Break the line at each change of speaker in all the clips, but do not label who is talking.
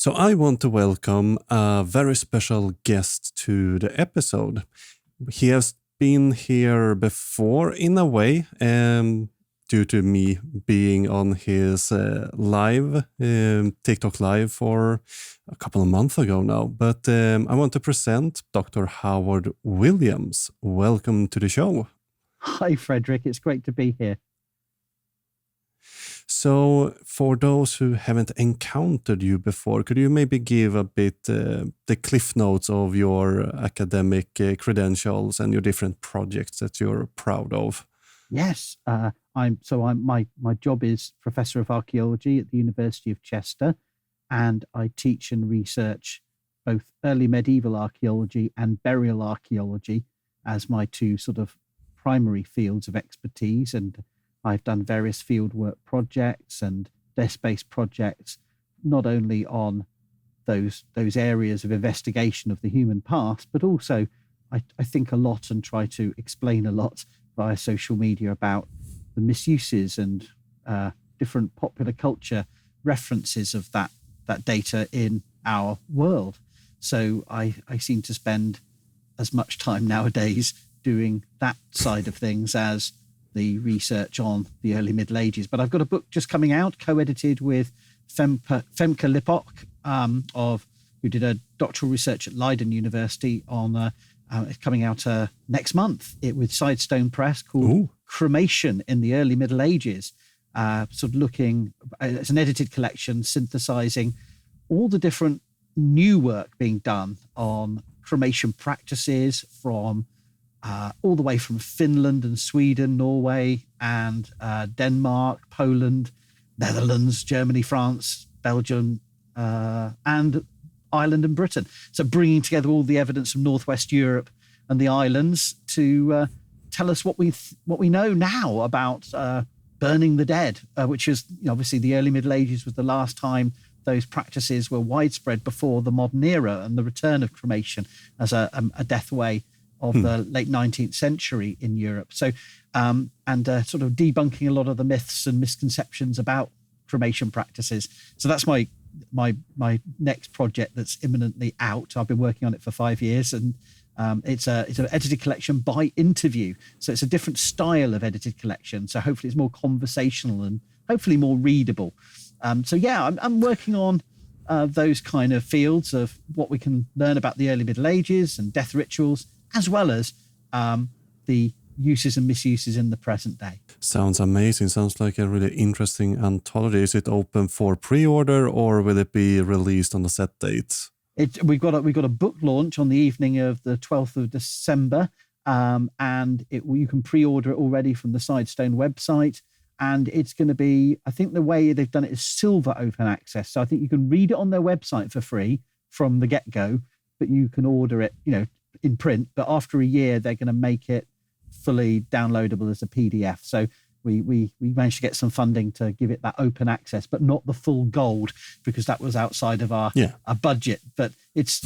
So I want to welcome a very special guest to the episode. He has been here before in a way, due to me being on his live, TikTok live for a couple of months ago now. But I want to present Dr. Howard Williams. Welcome to the show.
Hi, Frederick. It's great to be here.
So for those who haven't encountered you before, could you maybe give a bit the cliff notes of your academic credentials and your different projects that you're proud of?
Yes. My job is Professor of Archaeology at the University of Chester, and I teach and research both early medieval archaeology and burial archaeology as my two sort of primary fields of expertise. And I've done various fieldwork projects and desk-based projects, not only on those areas of investigation of the human past, but also I think a lot and try to explain a lot via social media about the misuses and different popular culture references of that data in our world. So I seem to spend as much time nowadays doing that side of things as the research on the early Middle Ages. But I've got a book just coming out, co-edited with Femke Lippok, who did a doctoral research at Leiden University on it's coming out next month with Sidestone Press, called Cremation in the Early Middle Ages. Sort of looking, it's an edited collection synthesizing all the different new work being done on cremation practices from all the way from Finland and Sweden, Norway and Denmark, Poland, Netherlands, Germany, France, Belgium, and Ireland and Britain. So bringing together all the evidence from Northwest Europe and the islands to tell us what we know now about burning the dead, which is obviously the early Middle Ages was the last time those practices were widespread before the modern era and the return of cremation as a death way of the late 19th century in Europe. So, sort of debunking a lot of the myths and misconceptions about cremation practices. So that's my next project that's imminently out. I've been working on it for 5 years, and it's an edited collection by interview. So it's a different style of edited collection. So hopefully it's more conversational and hopefully more readable. I'm working on those kind of fields of what we can learn about the early Middle Ages and death rituals, as well as the uses and misuses in the present day.
Sounds amazing. Sounds like a really interesting anthology. Is it open for pre-order or will it be released on a set date?
We've got a book launch on the evening of the 12th of December, and you can pre-order it already from the Sidestone website. And it's going to be, I think the way they've done it is silver open access. So I think you can read it on their website for free from the get-go, but you can order it, in print. But after a year, they're going to make it fully downloadable as a PDF. So we managed to get some funding to give it that open access, but not the full gold, because that was outside of our budget. But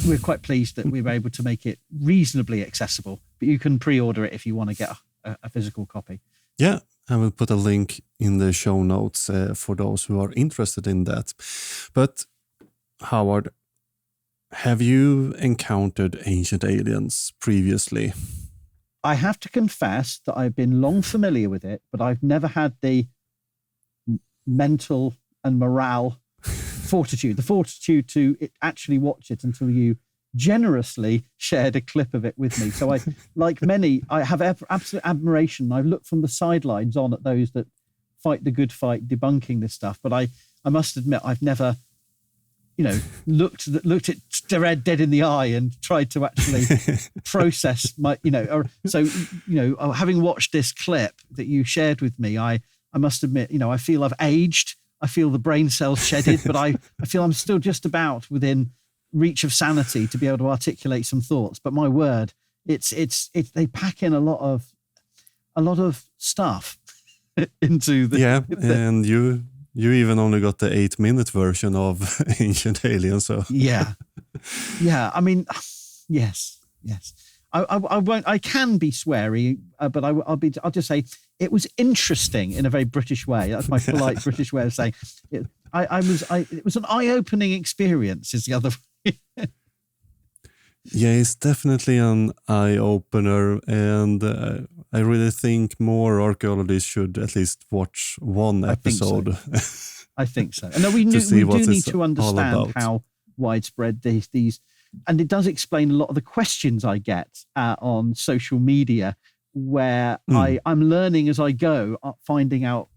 we're quite pleased that we were able to make it reasonably accessible. But you can pre-order it if you want to get a physical copy.
Yeah. I will put a link in the show notes for those who are interested in that. But Howard, have you encountered ancient aliens previously?
I have to confess that I've been long familiar with it, but I've never had the mental and morale fortitude to actually watch it until you generously shared a clip of it with me. So I, like many, I have absolute admiration. I've looked from the sidelines on at those that fight the good fight, debunking this stuff. But I must admit, I've never, looked it dead in the eye and tried to actually process my, having watched this clip that you shared with me, I must admit, I feel I've aged. I feel the brain cells shedded, but I feel I'm still just about within reach of sanity to be able to articulate some thoughts. But my word, it's they pack in a lot of stuff into the
and you even only got the 8-minute version of Ancient Aliens. So
yeah. I mean, yes. I won't. I can be sweary, but I'll just say it was interesting in a very British way. That's my polite British way of saying it. It was an eye-opening experience, is the other
Yeah, it's definitely an eye-opener, and I really think more archaeologists should at least watch one episode.
I think so. And we do need to understand how widespread these, and it does explain a lot of the questions I get on social media, where I'm learning as I go, finding out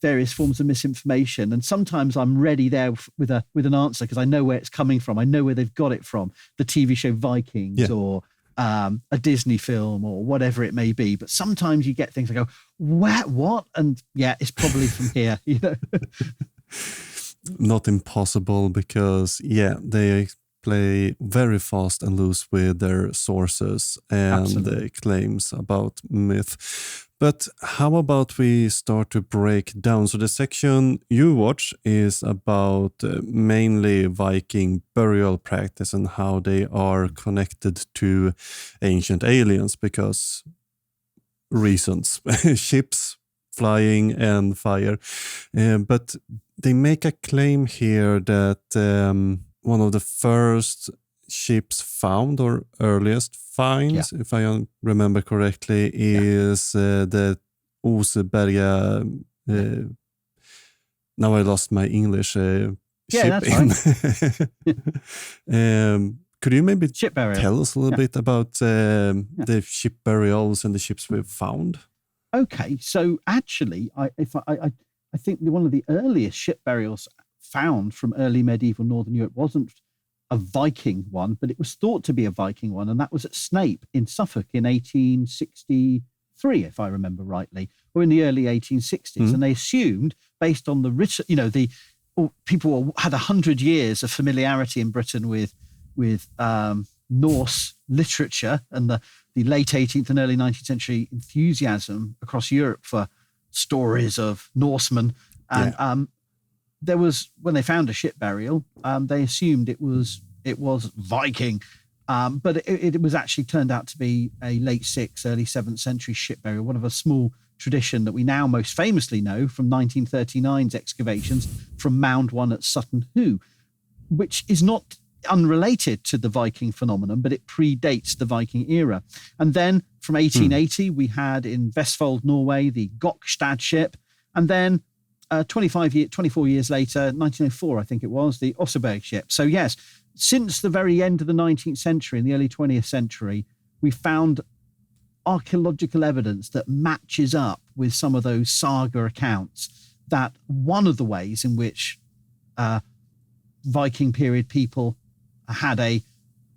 various forms of misinformation, and sometimes I'm ready there with an answer because I know where it's coming from. I know where they've got it from, the TV show Vikings or a Disney film or whatever it may be. But sometimes you get things I go, what? And yeah, it's probably from here, you know.
Not impossible, because they play very fast and loose with their sources and claims about myth. But how about we start to break down? So the section you watch is about mainly Viking burial practice and how they are connected to ancient aliens, because reasons, ships, flying and fire. But they make a claim here that one of the first ships found, or earliest finds, if I remember correctly, is the Oseberga. Now I lost my English. Ship.
That's fine.
Could you maybe tell us a little bit about the ship burials and the ships we've found?
Okay, so actually, I think one of the earliest ship burials found from early medieval Northern Europe wasn't a Viking one, but it was thought to be a Viking one, and that was at Snape in Suffolk in 1863, if I remember rightly, or in the early 1860s. And they assumed, based on the written, people had 100 years of familiarity in Britain with Norse literature and the late 18th and early 19th century enthusiasm across Europe for stories of Norsemen. And there was, when they found a ship burial, they assumed it was Viking, but it was actually turned out to be a late 6th, early 7th century ship burial, one of a small tradition that we now most famously know from 1939's excavations from Mound 1 at Sutton Hoo, which is not unrelated to the Viking phenomenon, but it predates the Viking era. And then from 1880, we had in Vestfold, Norway, the Gokstad ship, and then 24 years later, 1904, I think it was, the Oseberg ship. So yes, since the very end of the 19th century and the early 20th century, we found archaeological evidence that matches up with some of those saga accounts, that one of the ways in which Viking period people had a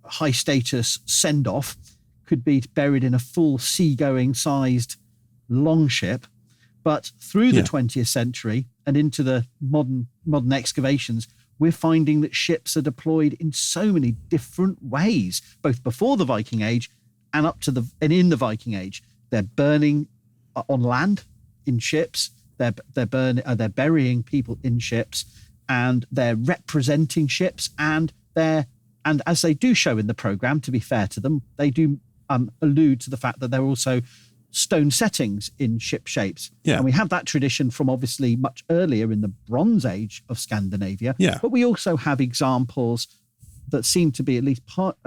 high status send-off could be buried in a full seagoing sized longship. But through the 20th century and into the modern excavations, we're finding that ships are deployed in so many different ways, both before the Viking Age and in the Viking Age. They're burning on land in ships. They're burying people in ships, and they're representing ships, and as they do show in the program, to be fair to them, they do allude to the fact that they're also stone settings in ship shapes. And we have that tradition from obviously much earlier in the Bronze Age of Scandinavia. But we also have examples that seem to be at least part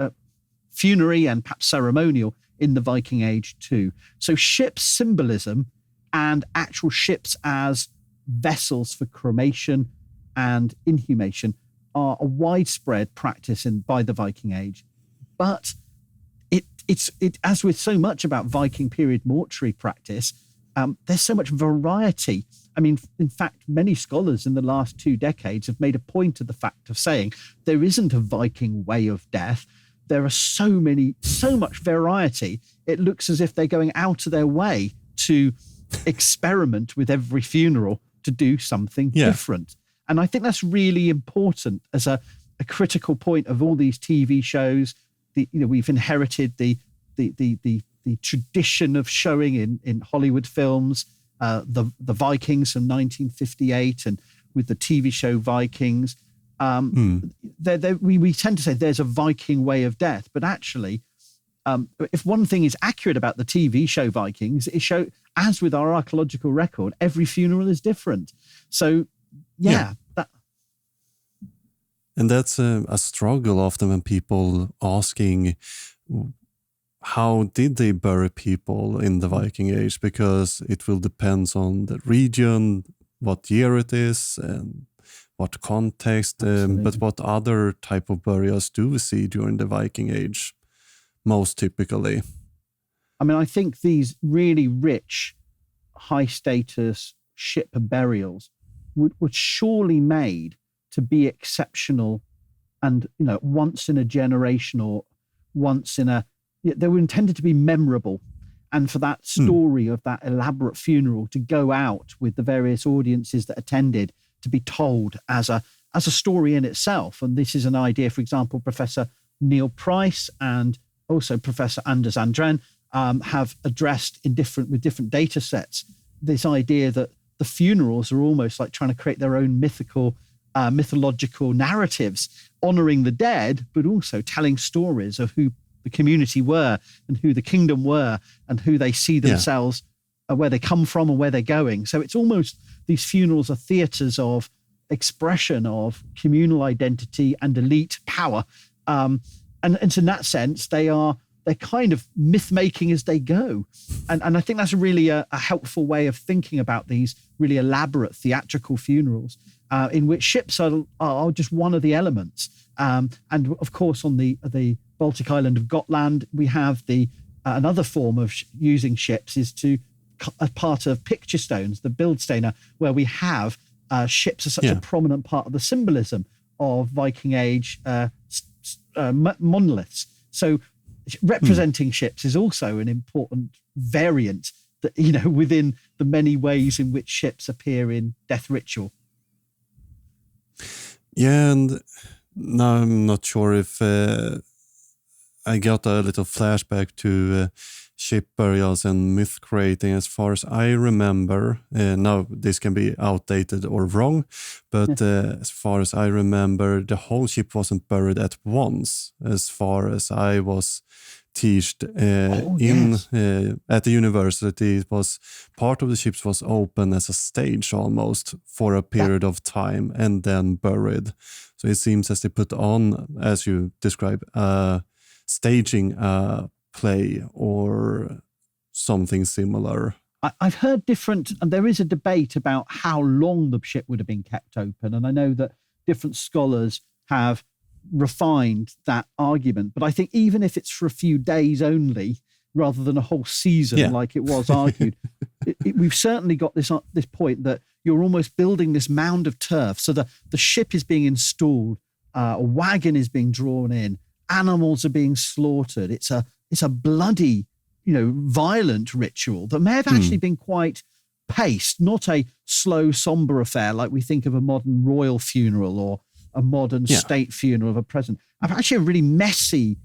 funerary and perhaps ceremonial in the Viking Age too. So ship symbolism and actual ships as vessels for cremation and inhumation are a widespread practice by the Viking Age. But it's as with so much about Viking period mortuary practice, there's so much variety. I mean, in fact, many scholars in the last 2 decades have made a point of the fact of saying there isn't a Viking way of death. There are so much variety. It looks as if they're going out of their way to experiment with every funeral to do something different. And I think that's really important as a critical point of all these TV shows. We've inherited the tradition of showing in Hollywood films, the Vikings from 1958, and with the TV show Vikings. We tend to say there's a Viking way of death, but actually, if one thing is accurate about the TV show Vikings, as with our archaeological record, every funeral is different. So
And that's a struggle often when people asking, how did they bury people in the Viking Age? Because it will depend on the region, what year it is, and what context. But what other type of burials do we see during the Viking Age, most typically?
I mean, I think these really rich, high-status ship burials were surely made to be exceptional and, once in a generation or once in they were intended to be memorable. And for that story of that elaborate funeral to go out with the various audiences that attended to be told as a story in itself. And this is an idea, for example, Professor Neil Price and also Professor Anders Andren have addressed with different data sets, this idea that the funerals are almost like trying to create their own mythological narratives, honoring the dead, but also telling stories of who the community were and who the kingdom were and who they see themselves, where they come from and where they're going. So it's almost, these funerals are theatres of expression of communal identity and elite power. And in that sense, they're kind of myth-making as they go. And I think that's really a helpful way of thinking about these really elaborate theatrical funerals, in which ships are just one of the elements. And of course, on the Baltic island of Gotland, we have another form of using ships is a part of picture stones, the Bildsteiner, where we have ships as such a prominent part of the symbolism of Viking Age monoliths. So representing ships is also an important variant that, within the many ways in which ships appear in death ritual.
Yeah, and now I'm not sure if I got a little flashback to ship burials and myth creating. As far as I remember, now this can be outdated or wrong, but as far as I remember, the whole ship wasn't buried at once. As far as I was taught at the university, it was part of the ships was open as a stage almost for a period of time and then buried. So it seems as they put on, as you describe, staging a play or something similar.
I've heard different, and there is a debate about how long the ship would have been kept open. And I know that different scholars have refined that argument. But I think even if it's for a few days only, rather than a whole season like it was argued, we've certainly got this point that you're almost building this mound of turf. So the ship is being installed, a wagon is being drawn in, animals are being slaughtered. It's a bloody, violent ritual that may have actually been quite paced, not a slow, somber affair like we think of a modern royal funeral or a modern state funeral of a president. Actually a really messy,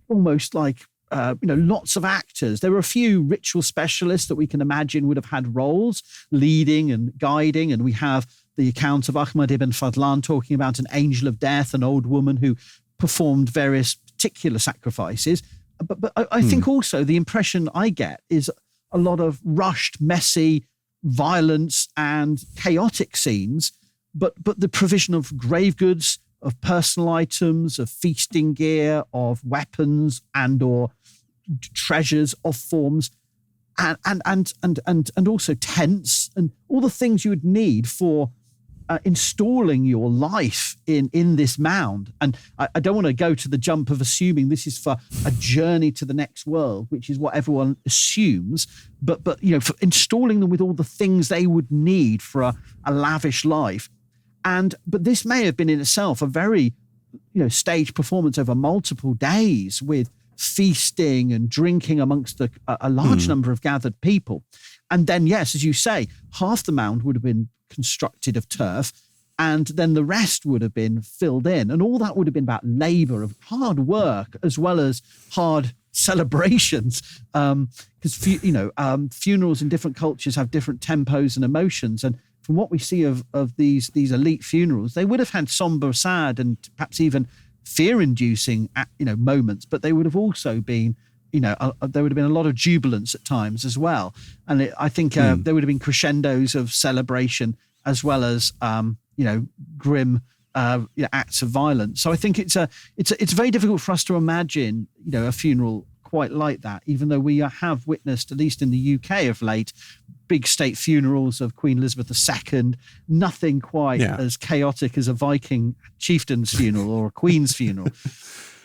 almost like, lots of actors. There were a few ritual specialists that we can imagine would have had roles leading and guiding. And we have the account of Ahmad ibn Fadlan talking about an angel of death, an old woman who performed various particular sacrifices. But I think also the impression I get is a lot of rushed, messy violence and chaotic scenes, but the provision of grave goods, of personal items, of feasting gear, of weapons and or treasures of forms, and also tents and all the things you would need for installing your life in this mound. And I don't want to go to the jump of assuming this is for a journey to the next world, which is what everyone assumes, but for installing them with all the things they would need for a lavish life. But this may have been in itself a very staged performance over multiple days with feasting and drinking amongst a large number of gathered people. And then, yes, as you say, half the mound would have been constructed of turf, and then the rest would have been filled in. And all that would have been about labor, of hard work, as well as hard celebrations. Because, funerals in different cultures have different tempos and emotions. And from what we see of these elite funerals, they would have had somber, sad, and perhaps even fear-inducing, moments, but they would have also been, there would have been a lot of jubilance at times as well. And I think there would have been crescendos of celebration as well as, grim acts of violence. So I think it's very difficult for us to imagine, a funeral quite like that, even though we have witnessed, at least in the UK of late, big state funerals of Queen Elizabeth II, nothing quite as chaotic as a Viking chieftain's funeral or a queen's funeral.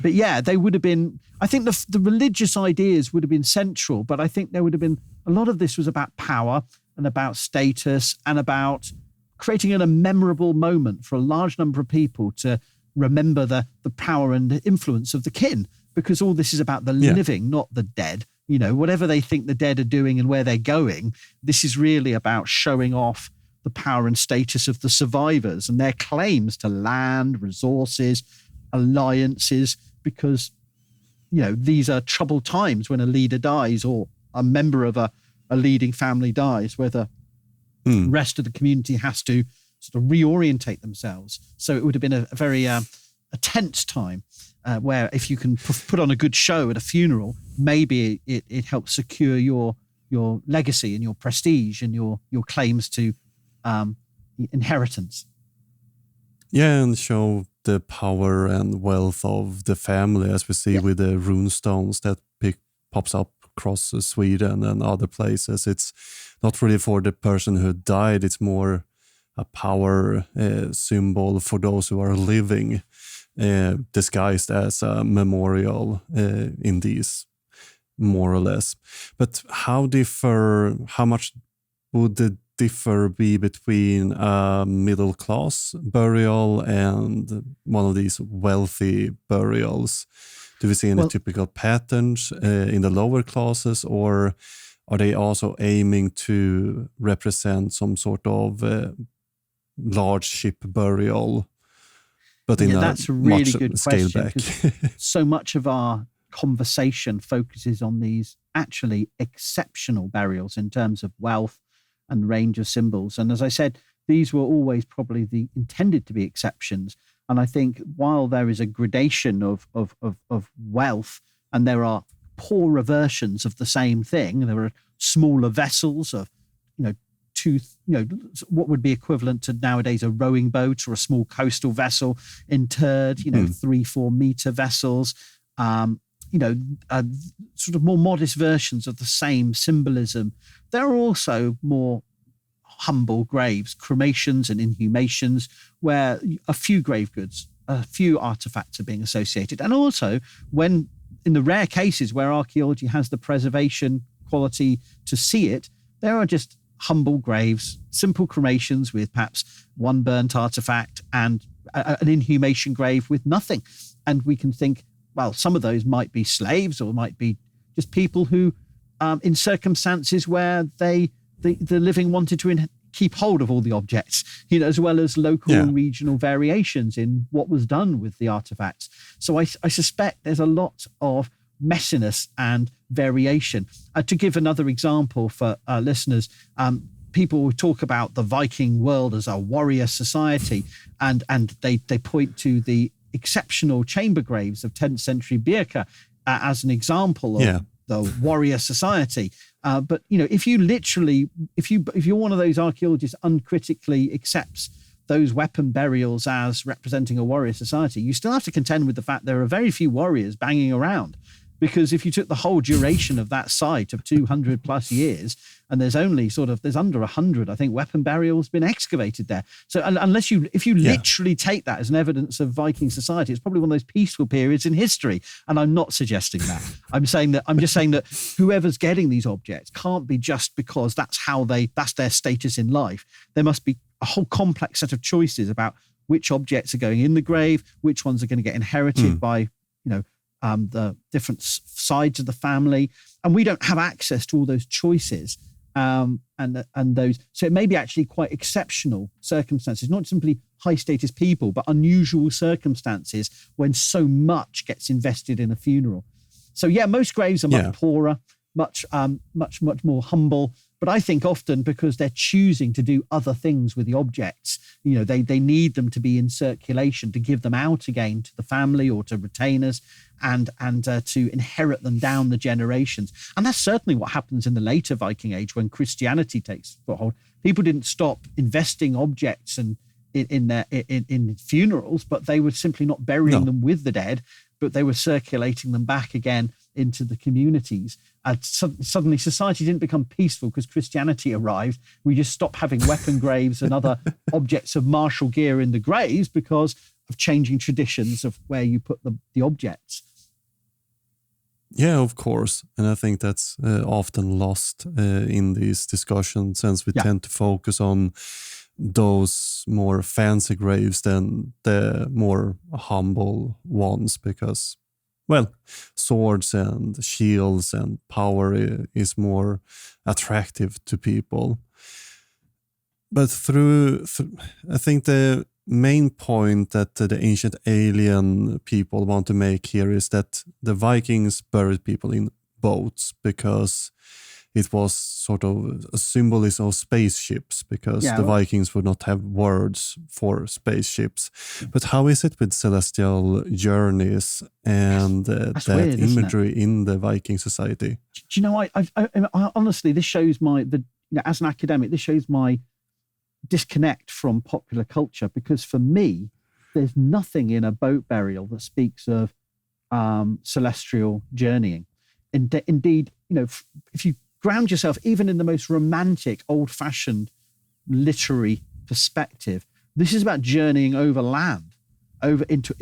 But yeah, they would have been, I think the religious ideas would have been central, but I think there would have been, a lot of this was about power and about status and about creating a memorable moment for a large number of people to remember the power and influence of the kin, because all this is about the living, not the dead. Whatever they think the dead are doing and where they're going, this is really about showing off the power and status of the survivors and their claims to land, resources, alliances, because, these are troubled times when a leader dies or a member of a leading family dies, where the rest of the community has to sort of reorientate themselves. So it would have been a very a tense time. Where if you can put on a good show at a funeral, maybe it helps secure your legacy and your prestige and your claims to inheritance.
Yeah, and show the power and wealth of the family, as we see with the rune stones that pops up across Sweden and other places. It's not really for the person who died, it's more a power symbol for those who are living. Disguised as a memorial in these, more or less. But how much would the differ be between a middle class burial and one of these wealthy burials? Do we see any typical patterns in the lower classes, or are they also aiming to represent some sort of large ship burial? But
that's a really good
scale
question.
Back.
So much of our conversation focuses on these actually exceptional burials in terms of wealth and range of symbols. And as I said, these were always probably intended to be exceptions. And I think while there is a gradation of wealth, and there are poorer versions of the same thing, there are smaller vessels of, what would be equivalent to nowadays a rowing boat or a small coastal vessel interred, 3-4 meter vessels, sort of more modest versions of the same symbolism. There are also more humble graves, cremations and inhumations, where a few grave goods, a few artifacts are being associated. And also when, in the rare cases where archaeology has the preservation quality to see it, there are just humble graves, simple cremations with perhaps one burnt artifact and an inhumation grave with nothing. And we can think, well, some of those might be slaves or might be just people who, in circumstances where the living wanted to keep hold of all the objects, as well as local and regional variations in what was done with the artifacts. So I suspect there's a lot of messiness and variation. To give another example for listeners, people talk about the Viking world as a warrior society, and they point to the exceptional chamber graves of 10th century Birka as an example of the warrior society. But if you're one of those archaeologists uncritically accepts those weapon burials as representing a warrior society, you still have to contend with the fact there are very few warriors banging around. Because if you took the whole duration of that site of 200 plus years, and there's under 100, I think, weapon burials been excavated there. So if you literally take that as an evidence of Viking society, it's probably one of those peaceful periods in history. And I'm not suggesting that. I'm just saying that whoever's getting these objects can't be just because that's their status in life. There must be a whole complex set of choices about which objects are going in the grave, which ones are going to get inherited by, the different sides of the family, and we don't have access to all those choices, and those. So it may be actually quite exceptional circumstances, not simply high status people, but unusual circumstances when so much gets invested in a funeral. So most graves are much poorer, much more humble. But I think often because they're choosing to do other things with the objects, they need them to be in circulation to give them out again to the family or to retainers and to inherit them down the generations. And that's certainly what happens in the later Viking Age when Christianity takes foothold. People didn't stop investing objects and in funerals, but they were simply not burying them with the dead, but they were circulating them back again into the communities. Suddenly society didn't become peaceful because Christianity arrived. We just stopped having weapon graves and other objects of martial gear in the graves because of changing traditions of where you put the objects.
Yeah, of course. And I think that's often lost in these discussions, since we tend to focus on those more fancy graves than the more humble ones, because, well, swords and shields and power is more attractive to people. But I think the main point that the ancient alien people want to make here is that the Vikings buried people in boats because it was sort of a symbolism of spaceships, because the Vikings would not have words for spaceships. But how is it with celestial journeys and that weird, imagery in the Viking society?
Do you know, I honestly, this shows as an academic, this shows my disconnect from popular culture, because for me, there's nothing in a boat burial that speaks of celestial journeying. Indeed, if you ground yourself even in the most romantic, old-fashioned literary perspective, this is about journeying over land, over into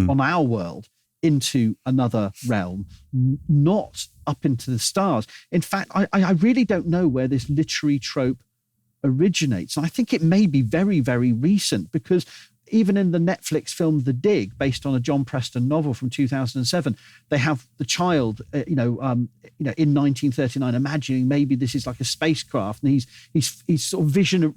on our world, into another realm, not up into the stars. In fact, I really don't know where this literary trope originates. And I think it may be very, very recent, because even in the Netflix film The Dig, based on a John Preston novel from 2007, they have the child, in 1939, imagining maybe this is like a spacecraft, and he's sort of vision of,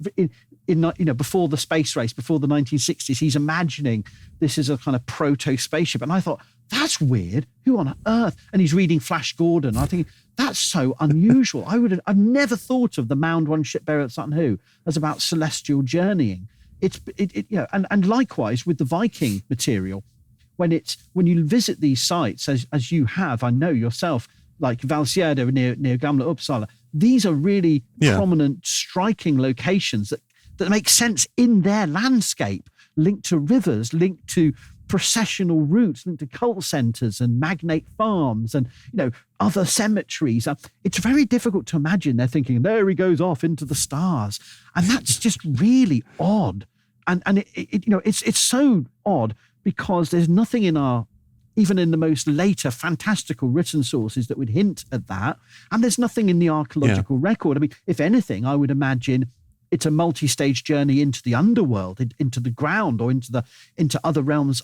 before the space race, before the 1960s, he's imagining this is a kind of proto spaceship. And I thought, that's weird. Who on earth? And he's reading Flash Gordon. I think that's so unusual. I've never thought of the Mound One shipbuilder at Sutton Hoo as about celestial journeying. And likewise with the Viking material, when you visit these sites, as you have, I know yourself, like Valsierda near Gamla Uppsala, these are really prominent, striking locations that make sense in their landscape, linked to rivers, linked to processional routes, linked to cult centers and magnate farms and other cemeteries. It's very difficult to imagine they're thinking, there he goes off into the stars, and that's just really odd. And it's so odd because there's nothing even in the most later fantastical written sources that would hint at that, and there's nothing in the archaeological record. I mean, if anything, I would imagine it's a multi-stage journey into the underworld, into the ground, or into other realms,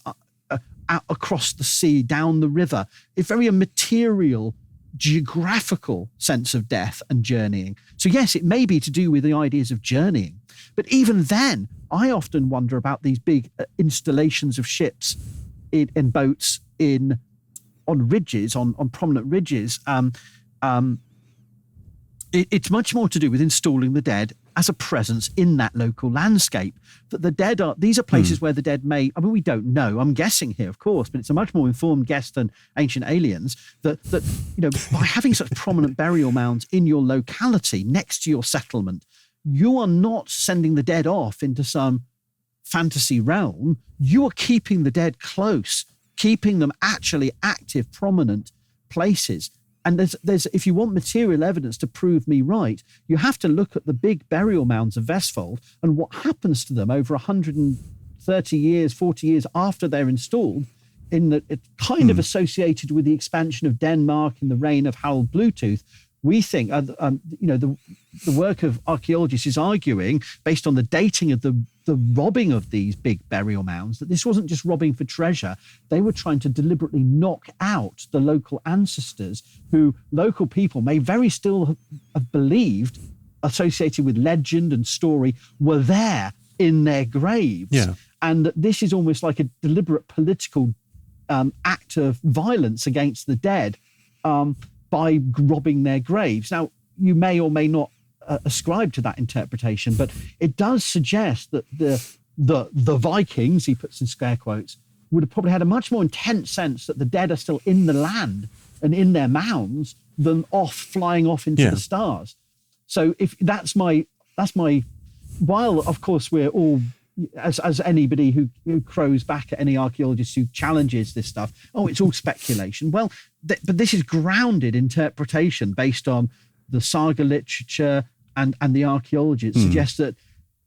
out across the sea, down the river. It's very a material, geographical sense of death and journeying. So yes, it may be to do with the ideas of journeying. But even then, I often wonder about these big installations of ships in boats on ridges, on prominent ridges. It's much more to do with installing the dead as a presence in that local landscape. That the dead these are places where the dead we don't know, I'm guessing here, of course, but it's a much more informed guess than Ancient Aliens, that by having such prominent burial mounds in your locality next to your settlement, you are not sending the dead off into some fantasy realm. You are keeping the dead close, keeping them actually active, prominent places. And there's if you want material evidence to prove me right, you have to look at the big burial mounds of Vestfold and what happens to them over 130 years, 40 years after they're installed, it's kind of associated with the expansion of Denmark in the reign of Harald Bluetooth. We think, the work of archaeologists is arguing, based on the dating of the robbing of these big burial mounds, that this wasn't just robbing for treasure. They were trying to deliberately knock out the local ancestors, who local people may very still have believed, associated with legend and story, were there in their graves. Yeah. And that this is almost like a deliberate political act of violence against the dead, by robbing their graves. Now, you may or may not ascribe to that interpretation, but it does suggest that the Vikings, he puts in scare quotes, would have probably had a much more intense sense that the dead are still in the land and in their mounds than flying off into the stars. So if that's my, while of course we're all as anybody who crows back at any archaeologist who challenges this stuff, oh, it's all speculation. Well, but this is grounded interpretation based on the saga literature and the archaeology. It suggests that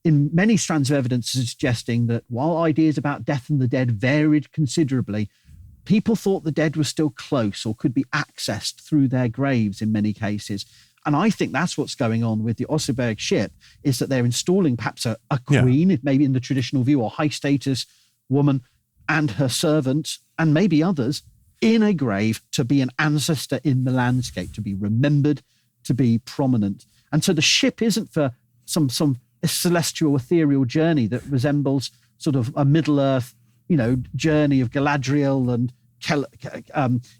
in many strands of evidence suggesting that while ideas about death and the dead varied considerably, people thought the dead were still close or could be accessed through their graves in many cases. And I think that's what's going on with the Oseberg ship, is that they're installing perhaps a queen, maybe in the traditional view, or high status woman and her servant, and maybe others, in a grave to be an ancestor in the landscape, to be remembered, to be prominent. And so the ship isn't for some celestial ethereal journey that resembles sort of a Middle Earth, journey of Galadriel and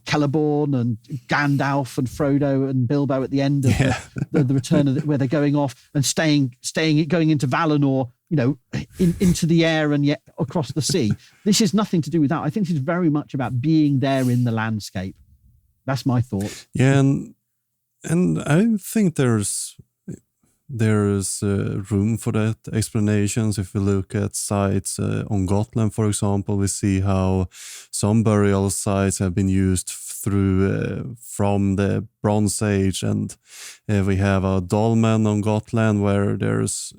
Celeborn and Gandalf and Frodo and Bilbo at the end of the return of where they're going off and going into Valinor, into the air and yet across the sea. This is nothing to do with that. I think it's very much about being there in the landscape. That's my thought.
Yeah, and I think there's room for that explanations. If we look at sites on Gotland, for example, we see how some burial sites have been used from the Bronze Age, and we have a dolmen on Gotland where there's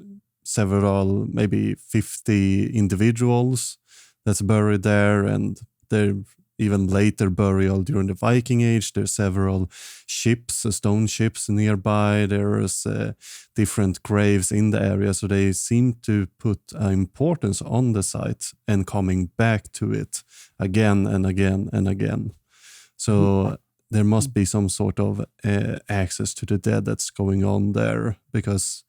several, maybe 50 individuals that's buried there, and they're even later burial during the Viking Age. There's several ships, stone ships nearby. There's different graves in the area. So they seem to put importance on the site and coming back to it again and again and again. So there must be some sort of access to the dead that's going on there, because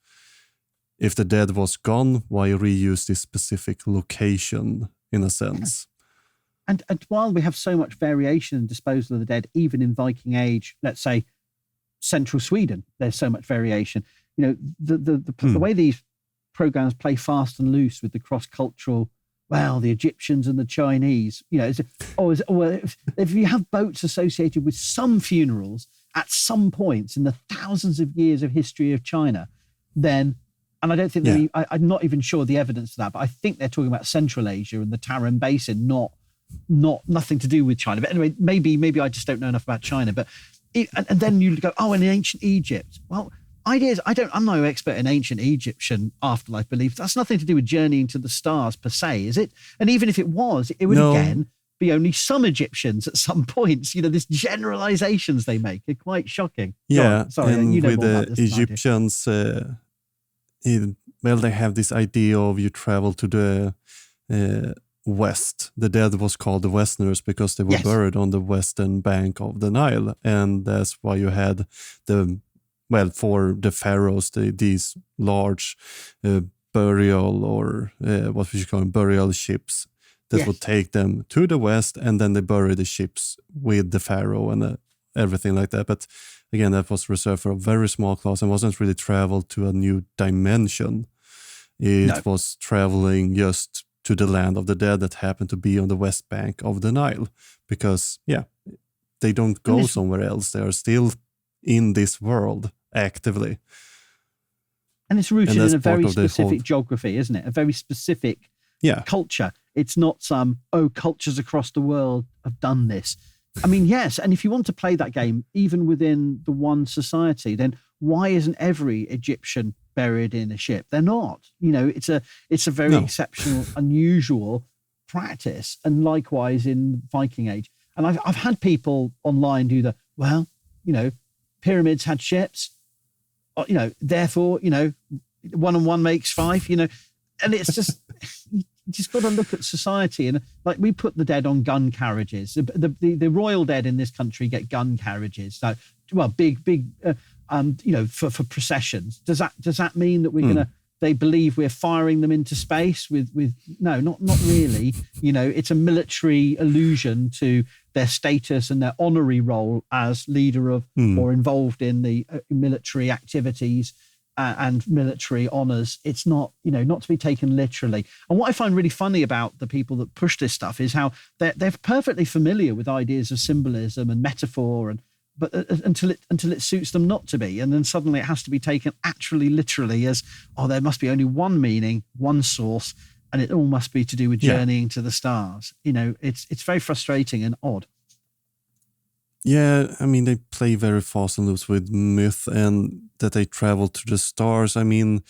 if the dead was gone, why reuse this specific location in a sense?
And while we have so much variation in disposal of the dead, even in Viking Age, let's say central Sweden, there's so much variation. The way these programs play fast and loose with the cross-cultural, the Egyptians and the Chinese, if you have boats associated with some funerals at some points in the thousands of years of history of China, then, and I don't think I'm not even sure the evidence for that, but I think they're talking about Central Asia and the Tarim Basin, nothing to do with China. But anyway, maybe I just don't know enough about China. But and then you go, in ancient Egypt. Well, I'm no expert in ancient Egyptian afterlife beliefs. That's nothing to do with journeying to the stars per se, is it? And even if it was, it would again be only some Egyptians at some points. These generalizations they make are quite shocking.
Yeah,
sorry,
and
you know
with
more about
the
this than I do.
Egyptians, they have this idea of you travel to the west. The dead was called the Westerners because they were buried on the western bank of the Nile, and that's why you had for the pharaohs, these large burial or what we should call them, burial ships that would take them to the west, and then they bury the ships with the pharaoh and everything like that. But again, that was reserved for a very small class and wasn't really traveled to a new dimension. It was traveling just to the land of the dead that happened to be on the west bank of the Nile, because they don't go somewhere else. They are still in this world actively.
And it's rooted in a very specific geography, isn't it? A very specific culture. It's not cultures across the world have done this. I mean, yes, and if you want to play that game, even within the one society, then why isn't every Egyptian buried in a ship? They're not. It's a very exceptional, unusual practice. And likewise in Viking Age. And I've had people online do pyramids had ships, therefore, 1 and 1 makes 5, and it's just, you just got to look at society. And like, we put the dead on gun carriages. The royal dead in this country get gun carriages. So, big, for processions. Does that mean that we're they believe we're firing them into space with no, not really. It's a military allusion to their status and their honorary role as leader of or involved in the military activities and military honors. It's not, not to be taken literally. And what I find really funny about the people that push this stuff is how they're perfectly familiar with ideas of symbolism and metaphor, but until it suits them not to be, and then suddenly it has to be taken actually literally as, there must be only one meaning, one source, and it all must be to do with journeying to the stars. It's very frustrating and odd.
Yeah, I mean, they play very fast and loose with myth and that they travel to the stars. I mean,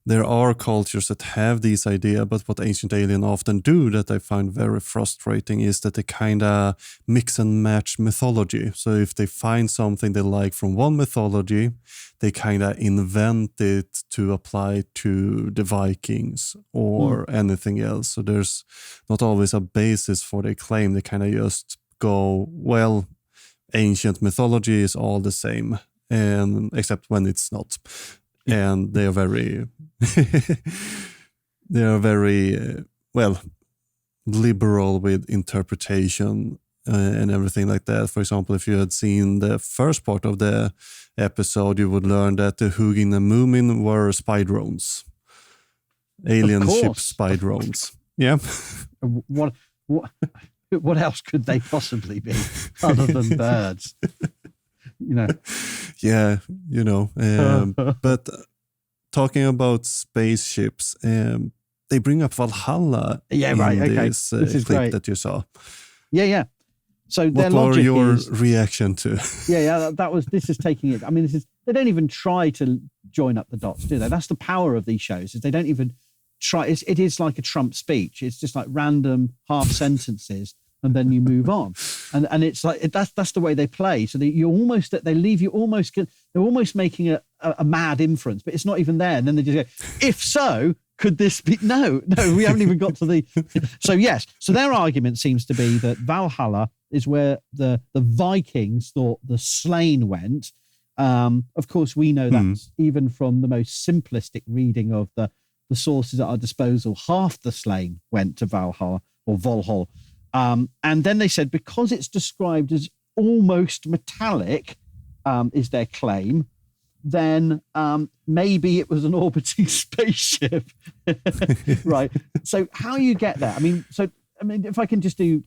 there are cultures that have these ideas, but what Ancient Alien often do that I find very frustrating is that they kind of mix and match mythology. So if they find something they like from one mythology, they kind of invent it to apply to the Vikings or anything else. So there's not always a basis for their claim. They kind of just go, well, ancient mythology is all the same, and except when it's not. And they are very liberal with interpretation and everything like that. For example, if you had seen the first part of the episode, you would learn that the Hugin and Moomin were spy drones, alien ship spy drones. Yeah.
What else could they possibly be other than birds?
Yeah, but talking about spaceships, they bring up Valhalla in this clip
great.
that you saw.
Yeah. So
what were your reaction to?
This is taking it. I mean, they don't even try to join up the dots, do they? That's the power of these shows, is they don't even try. It is like a Trump speech. It's just like random half sentences, and then you move on. And it's like that's the way they play. So they're almost making a mad inference, but it's not even there. And then they just go, if so, could this be? No, we haven't even got to the. So yes, so their argument seems to be that Valhalla is where the Vikings thought the slain went. Of course, we know that even from the most simplistic reading of the sources at our disposal, half the slain went to Valhalla or Volhall. And then they said, because it's described as almost metallic, is their claim, then maybe it was an orbiting spaceship. Right. So how you get there? I mean, if I can just do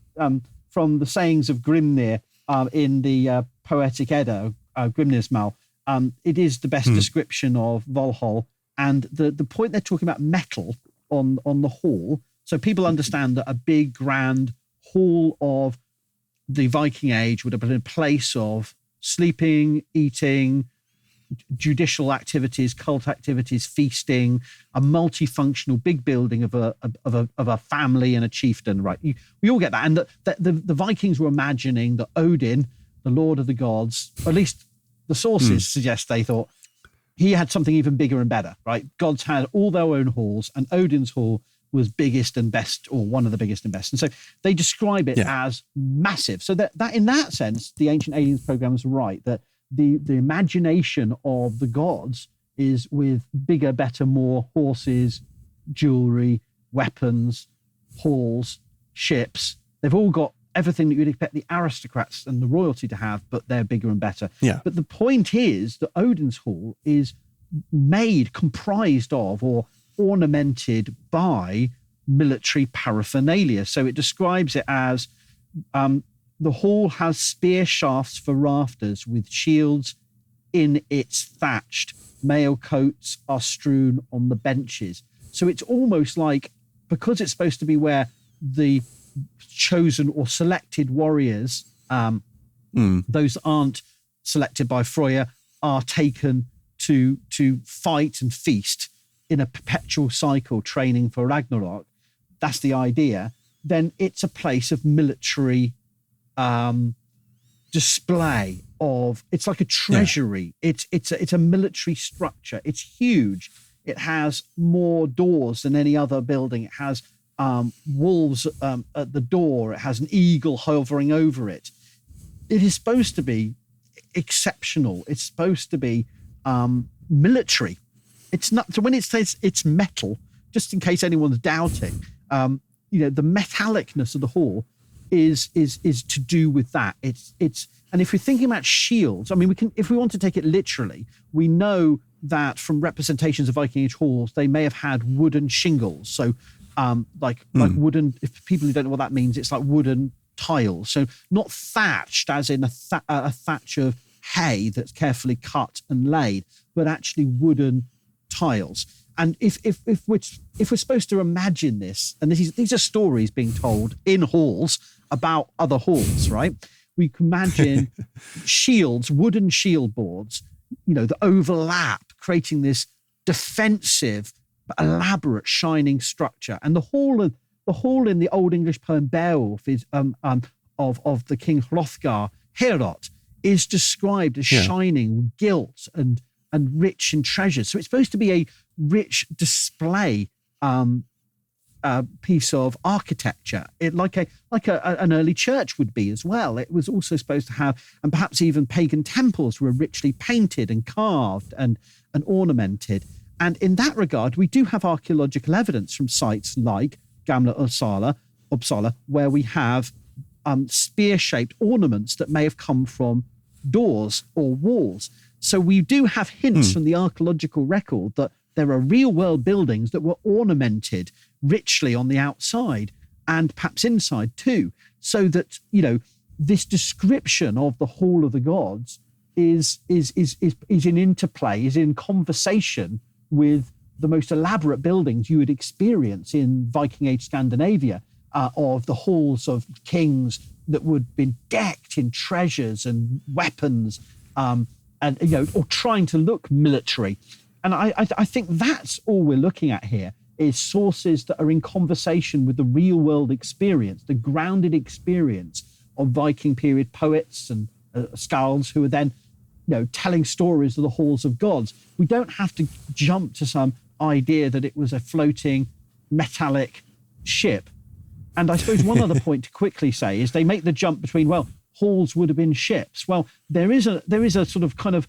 from the sayings of Grimnir in the Poetic Edda, Grimnir's Mal, it is the best description of Volhall. And the point they're talking about metal on the hall. So people understand that a big, grand hall of the Viking Age would have been a place of sleeping, eating, judicial activities, cult activities, feasting, a multifunctional big building of a family and a chieftain, right? We all get that. And the Vikings were imagining that Odin, the Lord of the gods, or at least the sources suggest they thought he had something even bigger and better, right? Gods had all their own halls, and Odin's hall was biggest and best, or one of the biggest and best. And so they describe it as massive. So that in that sense, the Ancient Aliens program is right, that the imagination of the gods is with bigger, better, more horses, jewelry, weapons, halls, ships. They've all got everything that you'd expect the aristocrats and the royalty to have, but they're bigger and better.
Yeah.
But the point is that Odin's hall is comprised of or ornamented by military paraphernalia. So it describes it as the hall has spear shafts for rafters with shields in its thatched. Mail coats are strewn on the benches. So it's almost like, because it's supposed to be where the chosen or selected warriors, those aren't selected by Freya, are taken to fight and feast in a perpetual cycle, training for Ragnarok. That's the idea. Then it's a place of military display of. It's like a treasury. Yeah. It's a military structure. It's huge. It has more doors than any other building. It has wolves at the door. It has an eagle hovering over it. It is supposed to be exceptional. It's supposed to be military. It's not. So when it says it's metal, just in case anyone's doubting, the metallicness of the hall is to do with that. It's. And if we're thinking about shields, I mean, we can. If we want to take it literally, we know that from representations of Viking Age halls, they may have had wooden shingles. So, like wooden. If people who don't know what that means, it's like wooden tiles. So not thatched, as in a thatch of hay that's carefully cut and laid, but actually wooden tiles. And if we're supposed to imagine this, and these are stories being told in halls about other halls, right? We can imagine shields, wooden shield boards, that overlap, creating this defensive, elaborate, shining structure. And the hall in the Old English poem Beowulf is of the king Hrothgar, Heorot, is described as shining with gilt and rich in treasures. So it's supposed to be a rich display piece of architecture, like an early church would be as well. It was also supposed to have, and perhaps even pagan temples were richly painted and carved and ornamented. And in that regard, we do have archaeological evidence from sites like Gamla Uppsala, where we have spear-shaped ornaments that may have come from doors or walls. So we do have hints from the archaeological record that there are real-world buildings that were ornamented richly on the outside and perhaps inside too, so that this description of the Hall of the Gods is in interplay, is in conversation with the most elaborate buildings you would experience in Viking Age Scandinavia, of the halls of kings that would have been decked in treasures and weapons, or trying to look military. And I think that's all we're looking at here, is sources that are in conversation with the real world experience, the grounded experience of Viking period poets and skalds who are then telling stories of the halls of gods. We don't have to jump to some idea that it was a floating metallic ship. And I suppose one other point to quickly say is they make the jump between, halls would have been ships. Well, there is a sort of kind of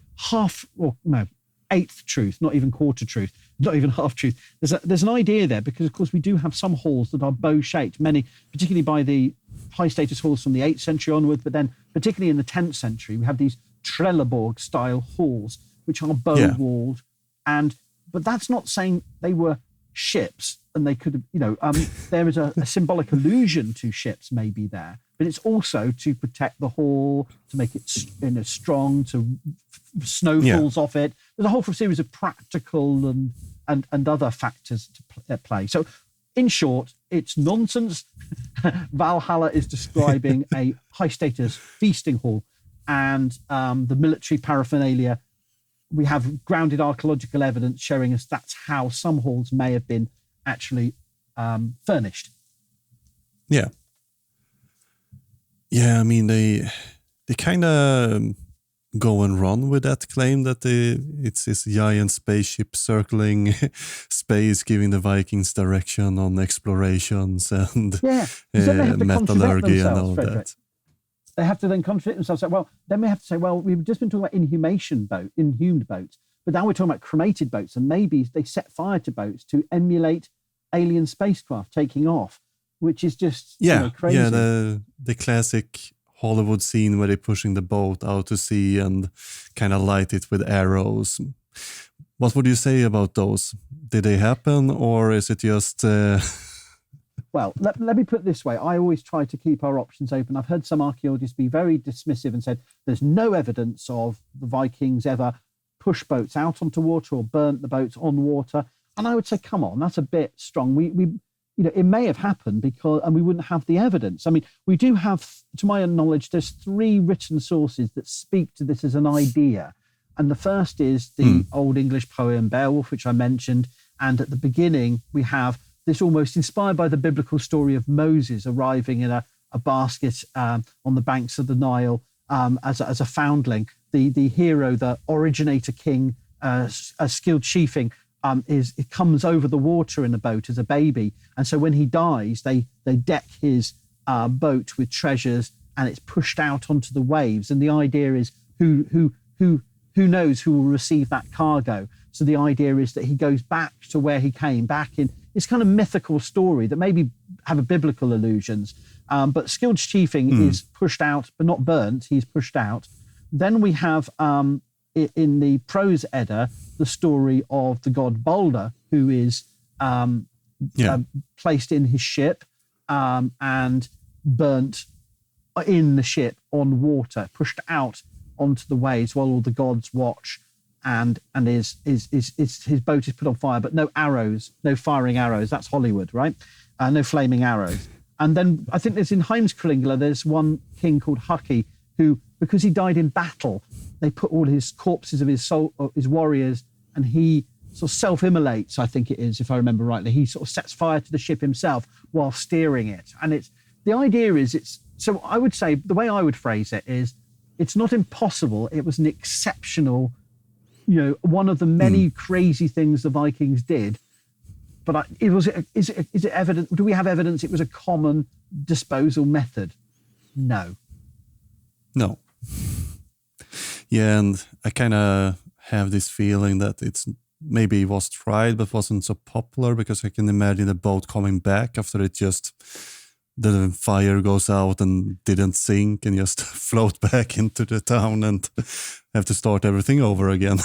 eighth truth, not even quarter truth, not even half truth. There's an idea there, because of course we do have some halls that are bow shaped, many, particularly by the high status halls from the 8th century onward, but then particularly in the 10th century, we have these Trelleborg style halls, which are bow walled. But that's not saying they were ships, and they could have, there is a symbolic allusion to ships maybe there, but it's also to protect the hall, to make it strong, to snow falls off it. There's a whole series of practical and other factors at play. So in short, it's nonsense. Valhalla is describing a high status feasting hall, and the military paraphernalia, we have grounded archaeological evidence showing us that's how some halls may have been actually furnished.
Yeah. I mean, they kind of go and run with that claim that it's this giant spaceship circling space, giving the Vikings direction on explorations and metallurgy and all that.
They have to then contradict themselves. Then we have to say, we've just been talking about inhumed boats, but now we're talking about cremated boats, and maybe they set fire to boats to emulate alien spacecraft taking off, which is just crazy.
Yeah, the classic Hollywood scene where they're pushing the boat out to sea and kind of light it with arrows. What would you say about those? Did they happen, or is it just...
Well, let me put it this way. I always try to keep our options open. I've heard some archaeologists be very dismissive and said there's no evidence of the Vikings ever pushed boats out onto water or burnt the boats on water. And I would say, come on, that's a bit strong. It may have happened and we wouldn't have the evidence. I mean, we do have, to my knowledge, there's 3 written sources that speak to this as an idea. And the first is the Old English poem Beowulf, which I mentioned. And at the beginning, we have this almost inspired by the biblical story of Moses arriving in a basket on the banks of the Nile as a foundling. The hero, the originator king, skilled chiefing, it comes over the water in a boat as a baby. And so when he dies, they deck his boat with treasures, and it's pushed out onto the waves. And the idea is who knows who will receive that cargo. So the idea is that he goes back to where he came, back in this kind of mythical story that maybe have a biblical allusions. But skilled chiefing is pushed out, but not burnt. He's pushed out. Then we have in the prose Edda the story of the god Balder, who is placed in his ship and burnt in the ship on water, pushed out onto the waves while all the gods watch. and his boat is put on fire, but no arrows, no firing arrows. That's Hollywood, right? No flaming arrows. And then I think there's in Heimskringla, there's one king called Haki who, because he died in battle, they put all his corpses of his warriors, and he sort of self-immolates, I think it is, if I remember rightly. He sort of sets fire to the ship himself while steering it. And the idea is, so I would say, the way I would phrase it is, it's not impossible. It was an exceptional, one of the many crazy things the Vikings did. But is it evident? Do we have evidence it was a common disposal method? No.
Yeah, and I kind of have this feeling that maybe it was tried but wasn't so popular, because I can imagine the boat coming back after the fire goes out and didn't sink and just float back into the town and have to start everything over again.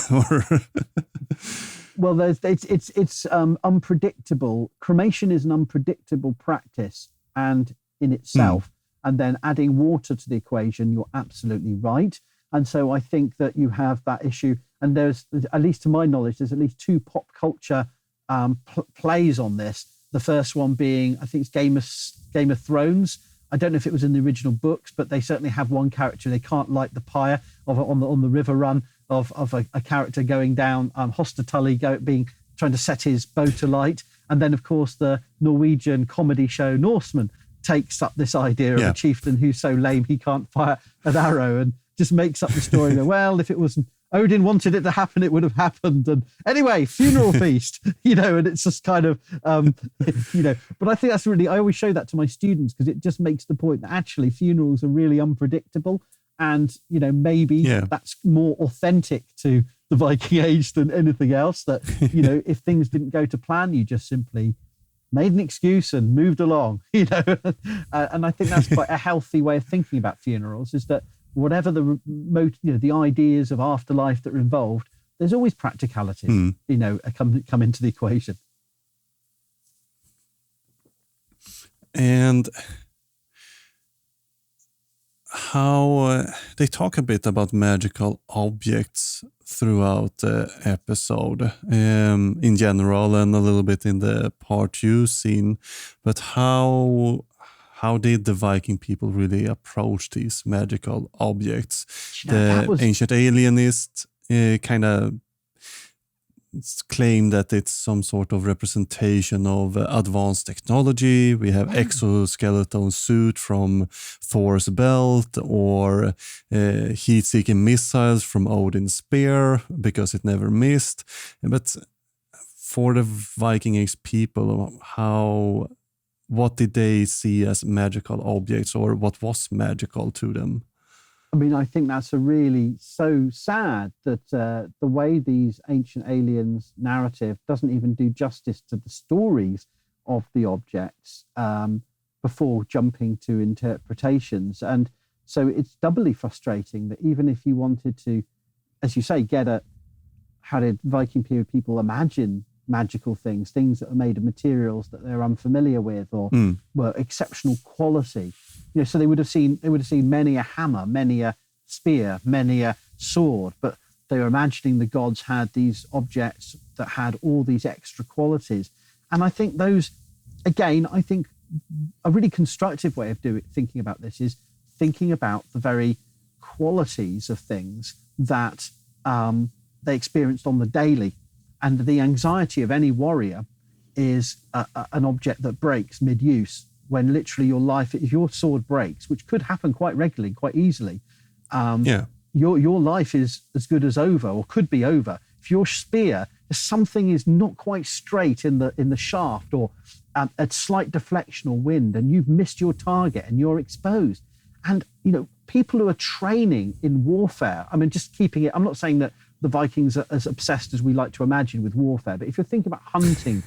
Well, it's unpredictable. Cremation is an unpredictable practice and in itself. And then adding water to the equation, you're absolutely right. And so I think that you have that issue. And there's, at least to my knowledge, there's at least 2 pop culture plays on this. The first one being, I think it's Game of Thrones. I don't know if it was in the original books, but they certainly have one character. They can't light the pyre on the river run of a character going down, Hoster Tully trying to set his boat alight. And then, of course, the Norwegian comedy show Norseman takes up this idea of a chieftain who's so lame he can't fire an arrow, and just makes up the story that, well, if it wasn't Odin wanted it to happen, it would have happened. And anyway, funeral feast, and it's just kind of, but I think that's really, I always show that to my students because it just makes the point that actually funerals are really unpredictable. And, maybe that's more authentic to the Viking Age than anything else, that, if things didn't go to plan, you just simply made an excuse and moved along, and I think that's quite a healthy way of thinking about funerals, is that whatever the ideas of afterlife that are involved, there's always practicalities, come into the equation.
And how they talk a bit about magical objects throughout the episode in general, and a little bit in the part 2 scene. But how did the Viking people really approach these magical objects? Ancient alienists kind of claim that it's some sort of representation of advanced technology. We have exoskeleton suit from Thor's belt, or heat-seeking missiles from Odin's spear because it never missed. But for the Viking Age people, what did they see as magical objects, or what was magical to them?
I mean, I think that's really so sad that the way these ancient aliens narrative doesn't even do justice to the stories of the objects before jumping to interpretations. And so it's doubly frustrating that even if you wanted to, as you say, get at how did Viking period people imagine magical things that are made of materials that they're unfamiliar with, or were exceptional quality. So they would have seen many a hammer, many a spear, many a sword, but they were imagining the gods had these objects that had all these extra qualities. And I think those, again, a really constructive way of thinking about this is thinking about the very qualities of things that they experienced on the daily. And the anxiety of any warrior is an object that breaks mid-use, when literally your life, if your sword breaks, which could happen quite regularly, quite easily, your life is as good as over, or could be over. If your spear, something is not quite straight in the shaft, or a slight deflection or wind, and you've missed your target and you're exposed. And, people who are training in warfare, I mean, just keeping it, I'm not saying that the Vikings are as obsessed as we like to imagine with warfare, but if you're thinking about hunting,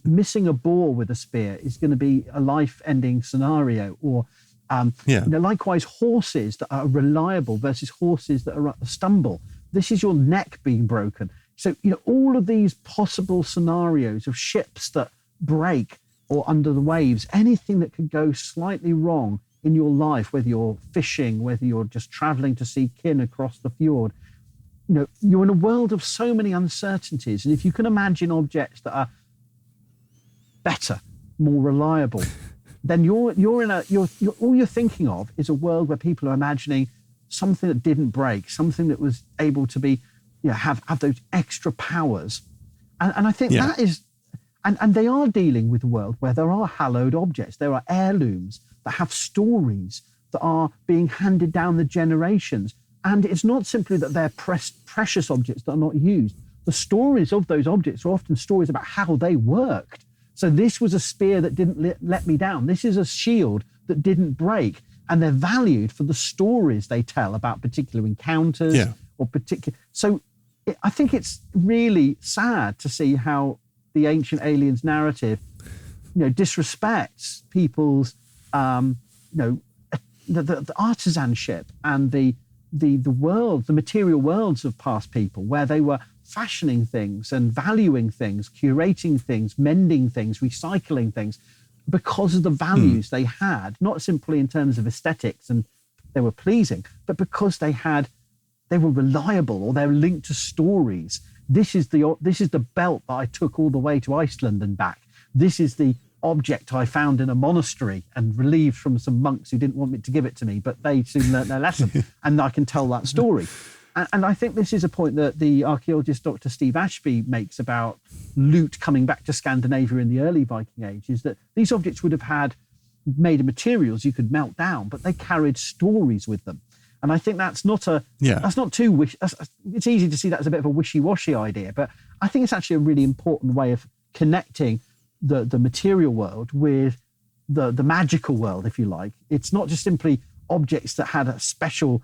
missing a boar with a spear is going to be a life-ending scenario. Or, likewise, horses that are reliable versus horses that are a stumble. This is your neck being broken. So, all of these possible scenarios of ships that break or under the waves, anything that could go slightly wrong in your life, whether you're fishing, whether you're just traveling to see kin across the fjord, you're in a world of so many uncertainties. And if you can imagine objects that are better, more reliable, then all you're thinking of is a world where people are imagining something that didn't break, something that was able to be, have those extra powers. And I think that is, and they are dealing with a world where there are hallowed objects. There are heirlooms that have stories that are being handed down the generations. And it's not simply that they're precious objects that are not used. The stories of those objects are often stories about how they worked. So this was a spear that didn't let me down. This is a shield that didn't break. And they're valued for the stories they tell about particular encounters or particular. So I think it's really sad to see how the ancient aliens narrative, disrespects people's, the artisanship and the world, the material worlds of past people, where they were fashioning things and valuing things, curating things, mending things, recycling things, because of the values they had, not simply in terms of aesthetics and they were pleasing, but because they were reliable or they're linked to stories. This is the belt that I took all the way to Iceland and back. This is the object I found in a monastery and relieved from some monks who didn't want me to give it to me, but they soon learnt their lesson, and I can tell that story. And I think this is a point that the archaeologist Dr. Steve Ashby makes about loot coming back to Scandinavia in the early Viking Age, is that these objects would have had made of materials you could melt down, but they carried stories with them. And I think that's not too it's easy to see that as a bit of a wishy-washy idea, but I think it's actually a really important way of connecting the material world with the magical world, if you like. It's not just simply objects that had a special,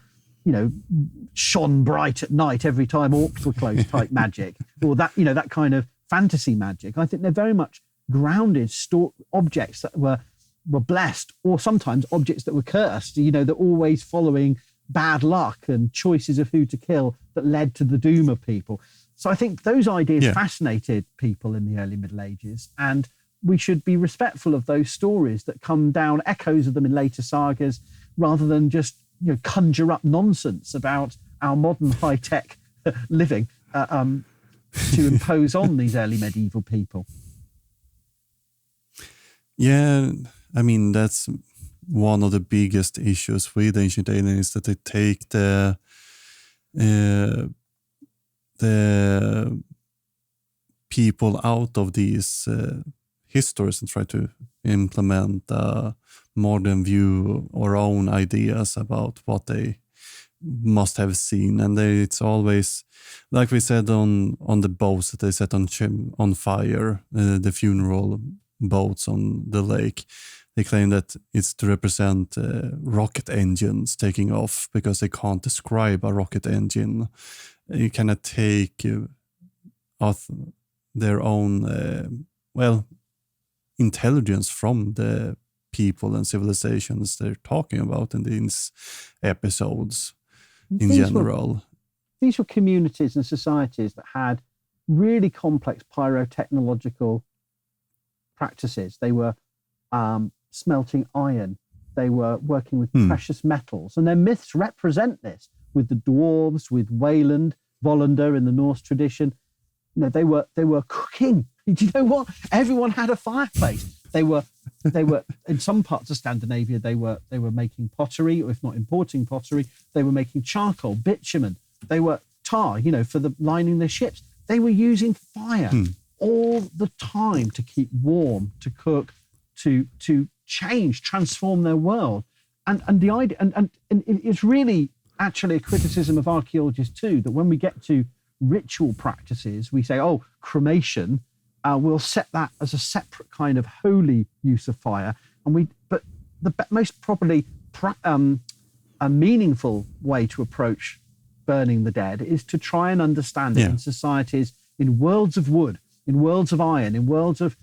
shone bright at night every time orcs were close type magic, or that kind of fantasy magic. I think they're very much grounded objects that were blessed, or sometimes objects that were cursed, they're always following bad luck and choices of who to kill that led to the doom of people. So I think those ideas fascinated people in the early Middle Ages, and we should be respectful of those stories that come down, echoes of them in later sagas, rather than just conjure up nonsense about our modern high-tech living to impose on these early medieval people.
Yeah, I mean, that's one of the biggest issues with ancient aliens, is that they take the people out of these histories and try to implement a modern view or own ideas about what they must have seen. And it's always, like we said, on the boats that they set on fire, the funeral boats on the lake. They claim that it's to represent rocket engines taking off, because they can't describe a rocket engine. You cannot take their own, intelligence from the people and civilizations they're talking about in these episodes in general.
These were communities and societies that had really complex pyrotechnological practices. They were smelting iron. They were working with precious metals. And their myths represent this with the dwarves, with Wayland, Volander in the Norse tradition. They were cooking. Do you know what? Everyone had a fireplace. They were in some parts of Scandinavia, they were making pottery, or if not importing pottery, they were making charcoal, bitumen. They were tar, for the lining their ships. They were using fire all the time to keep warm, to cook, to transform their world. And the idea, and it's really actually a criticism of archaeologists too, that when we get to ritual practices, we say, cremation, we'll set that as a separate kind of holy use of fire. But the most probably a meaningful way to approach burning the dead is to try and understand it in societies, in worlds of wood, in worlds of iron, in worlds of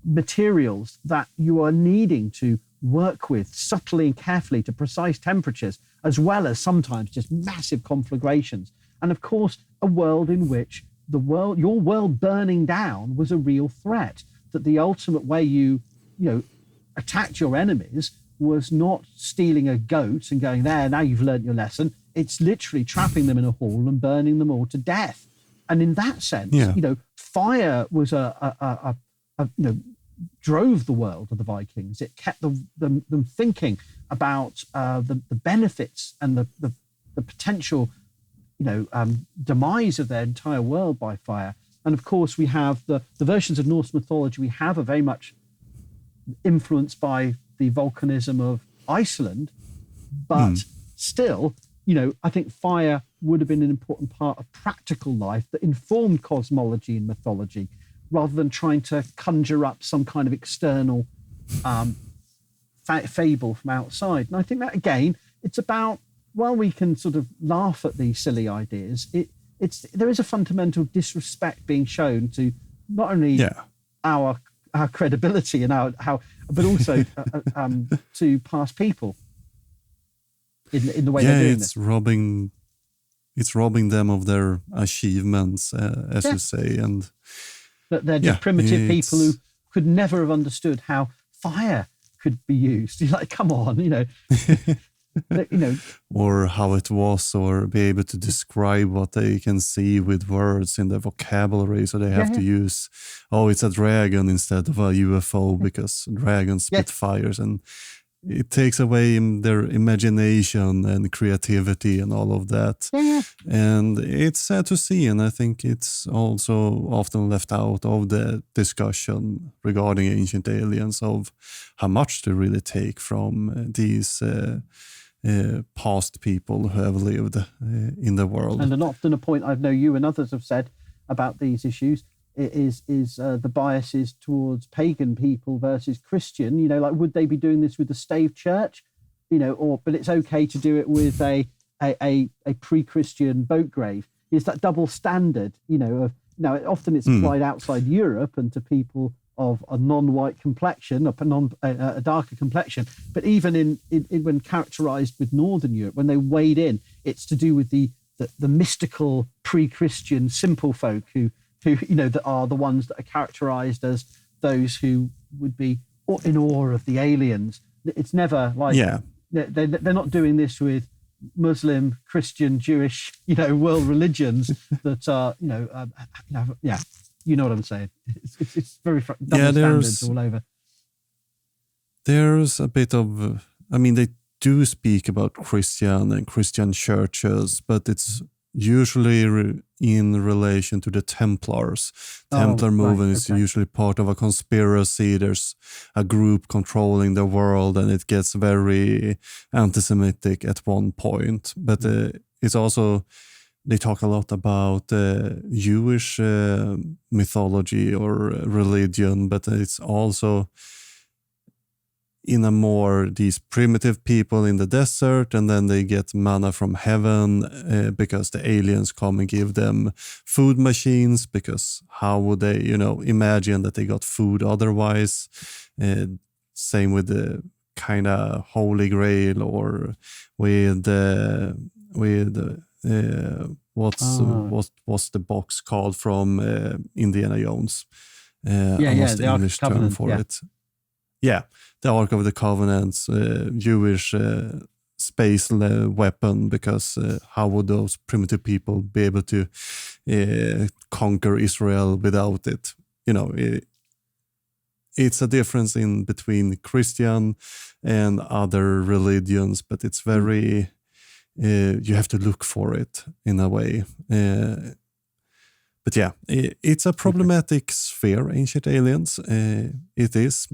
materials that you are needing to work with subtly and carefully to precise temperatures, as well as sometimes just massive conflagrations. And of course, a world in which your world burning down was a real threat, that the ultimate way you attacked your enemies was not stealing a goat and going, there, now you've learnt your lesson. it's literally trapping them in a hall and burning them all to death. And in that sense, fire was drove the world of the Vikings. It kept them thinking about the benefits and the potential, demise of their entire world by fire. And of course, we have the versions of Norse mythology we have are very much influenced by the volcanism of Iceland, but still, I think fire would have been an important part of practical life that informed cosmology and mythology, rather than trying to conjure up some kind of external fable from outside. And I think that, again, it's about, while we can sort of laugh at these silly ideas, there is a fundamental disrespect being shown to not only our credibility and but also to past people in the way they're doing this.
It's robbing them of their achievements, as you say, and
that they're just primitive people who could never have understood how fire could be used. You're like, come on,
or how it was, or be able to describe what they can see with words in the vocabulary. So they have to use, it's a dragon instead of a UFO because dragons spit fires, and it takes away their imagination and creativity and all of that. And it's sad to see, and I think it's also often left out of the discussion regarding ancient aliens, of how much they really take from these past people who have lived in the world.
And often a point I know you and others have said about these issues is the biases towards pagan people versus Christian. Like, would they be doing this with the stave church? But it's okay to do it with a pre-Christian boat grave. It's that double standard, often it's applied outside Europe and to people of a non-white complexion, a darker complexion. But even in when characterized with Northern Europe, when they wade in, it's to do with the mystical pre-Christian simple folk who that are the ones that are characterized as those who would be in awe of the aliens. It's never like they're not doing this with Muslim, Christian, Jewish, world religions that are, you know what I'm saying. It's very double standards all over.
There's a bit of, they do speak about Christian and Christian churches, but it's usually in relation to the Templars. Templar movement is usually part of a conspiracy. There's a group controlling the world, and it gets very anti-Semitic at one point. But it's also, they talk a lot about Jewish mythology or religion, but it's also in a more these primitive people in the desert, and then they get manna from heaven because the aliens come and give them food machines, because how would they, imagine that they got food otherwise? Same with the kind of Holy Grail, or with what's the box called from Indiana Jones?
The
English term for it. Yeah, the Ark of the Covenant's Jewish space weapon, because how would those primitive people be able to conquer Israel without it? It's a difference in between Christian and other religions, but it's very, you have to look for it in a way. But yeah, it's a problematic sphere, ancient aliens. It is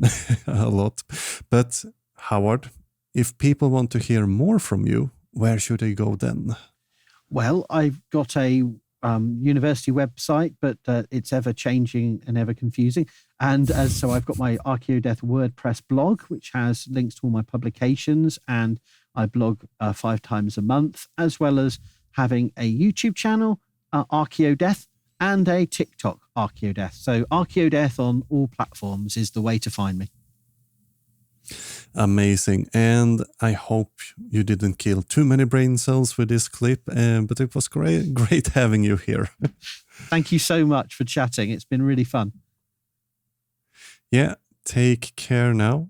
a lot. But Howard, if people want to hear more from you, where should they go then?
Well, I've got a university website, but it's ever changing and ever confusing. And so I've got my ArchaeoDeath WordPress blog, which has links to all my publications, and I blog 5 times a month, as well as having a YouTube channel, ArchaeoDeath, and a TikTok, ArchaeoDeath. So ArchaeoDeath on all platforms is the way to find me.
Amazing. And I hope you didn't kill too many brain cells with this clip, but it was great having you here.
Thank you so much for chatting. It's been really fun.
Yeah, take care now.